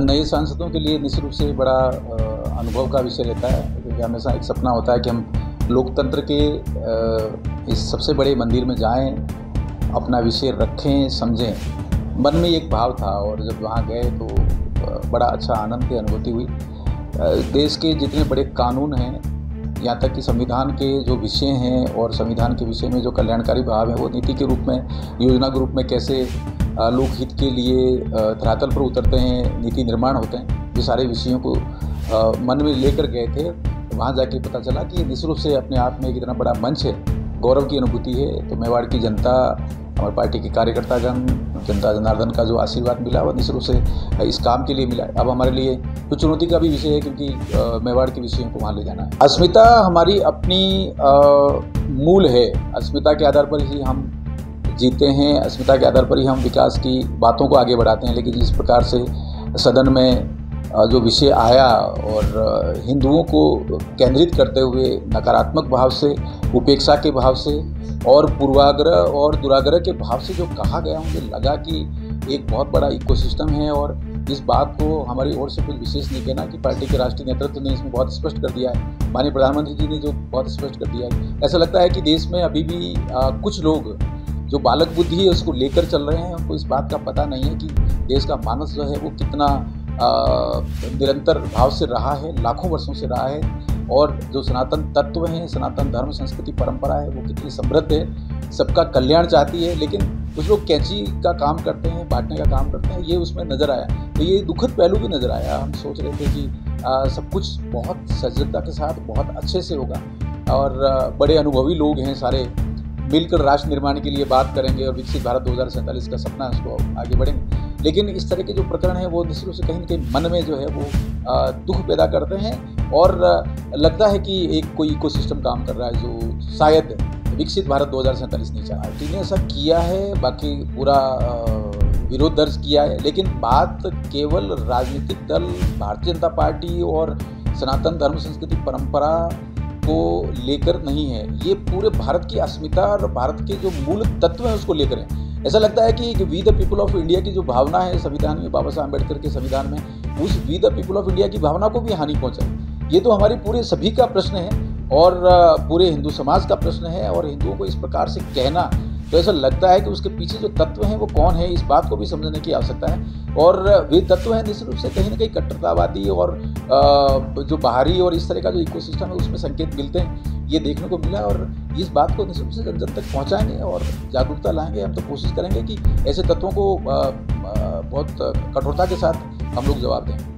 नए सांसदों के लिए निश्चित रूप से बड़ा अनुभव का विषय रहता है, क्योंकि हमेशा एक सपना होता है कि हम लोकतंत्र के इस सबसे बड़े मंदिर में जाएं, अपना विषय रखें, समझें। मन में एक भाव था और जब वहाँ गए तो बड़ा अच्छा आनंद की अनुभूति हुई। देश के जितने बड़े कानून हैं, यहाँ तक कि संविधान के जो विषय हैं और संविधान के विषय में जो कल्याणकारी भाव है, वो नीति के रूप में, योजना के रूप में कैसे लोकहित के लिए धरातल पर उतरते हैं, नीति निर्माण होते हैं, ये सारे विषयों को मन में लेकर गए थे। वहाँ जाके पता चला कि निश्चित रूप से अपने आप में एक इतना बड़ा मंच है, गौरव की अनुभूति है। तो मेवाड़ की जनता, हमारी पार्टी के कार्यकर्तागण, जनता जनार्दन का जो आशीर्वाद मिला वो निश्चित रूप से इस काम के लिए मिला। अब हमारे लिए कुछ चुनौती का भी विषय है, क्योंकि मेवाड़ के विषयों को वहाँ ले जाना है। अस्मिता हमारी अपनी मूल है, अस्मिता के आधार पर ही हम जीते हैं, अस्मिता के आधार पर ही हम विकास की बातों को आगे बढ़ाते हैं। लेकिन जिस प्रकार से सदन में जो विषय आया और हिंदुओं को केंद्रित करते हुए नकारात्मक भाव से, उपेक्षा के भाव से और पूर्वाग्रह और दुराग्रह के भाव से जो कहा गया, मुझे लगा कि एक बहुत बड़ा इकोसिस्टम है। और इस बात को हमारी ओर से कुछ विशेष नहीं कहना कि पार्टी के राष्ट्रीय नेतृत्व ने इसमें बहुत स्पष्ट कर दिया है, माननीय प्रधानमंत्री जी ने जो बहुत स्पष्ट कर दिया है। ऐसा लगता है कि देश में अभी भी कुछ लोग जो बालक बुद्धि है उसको लेकर चल रहे हैं, उनको इस बात का पता नहीं है कि देश का मानस जो है वो कितना निरंतर भाव से रहा है, लाखों वर्षों से रहा है। और जो सनातन तत्व हैं, सनातन धर्म, संस्कृति, परंपरा है, वो कितनी समृद्ध है, सबका कल्याण चाहती है। लेकिन कुछ लोग कैंची का काम करते हैं, बांटने का काम करते हैं, ये उसमें नज़र आया। तो ये दुखद पहलू भी नज़र आया। हम सोच रहे थे कि सब कुछ बहुत सजगता के साथ बहुत अच्छे से होगा और बड़े अनुभवी लोग हैं, सारे मिलकर राष्ट्र निर्माण के लिए बात करेंगे और विकसित भारत 2047 का सपना है, उसको आगे बढ़ेंगे। लेकिन इस तरह के जो प्रकरण हैं वो निश्चित रूप से कहीं न कहीं मन में जो है वो दुख पैदा करते हैं और लगता है कि एक कोई इकोसिस्टम काम कर रहा है जो शायद विकसित भारत 2047 नहीं चाह रहा। पार्टी ने ऐसा किया है, बाकी पूरा विरोध दर्ज किया है, लेकिन बात केवल राजनीतिक दल भारतीय जनता पार्टी और सनातन धर्म, संस्कृति, परंपरा को लेकर नहीं है। ये पूरे भारत की अस्मिता और भारत के जो मूल तत्व हैं उसको लेकर है। ऐसा लगता है कि we the people of India की जो भावना है संविधान में, बाबा साहब अम्बेडकर के संविधान में, उस we the people of India की भावना को भी हानि पहुंचाई। ये तो हमारे पूरे सभी का प्रश्न है और पूरे हिंदू समाज का प्रश्न है। और हिंदुओं को इस प्रकार से कहना, तो ऐसा लगता है कि उसके पीछे जो तत्व हैं वो कौन है, इस बात को भी समझने की आवश्यकता है। और वे तत्व हैं निश्चित रूप से कहीं ना कहीं कट्टरतावादी और जो बाहरी और इस तरह का जो इकोसिस्टम है उसमें संकेत मिलते हैं, ये देखने को मिला। और इस बात को निश्चित रूप से जन जन तक पहुँचाएंगे और जागरूकता लाएंगे। हम तो कोशिश करेंगे कि ऐसे तत्वों को बहुत कठोरता के साथ हम लोग जवाब दें।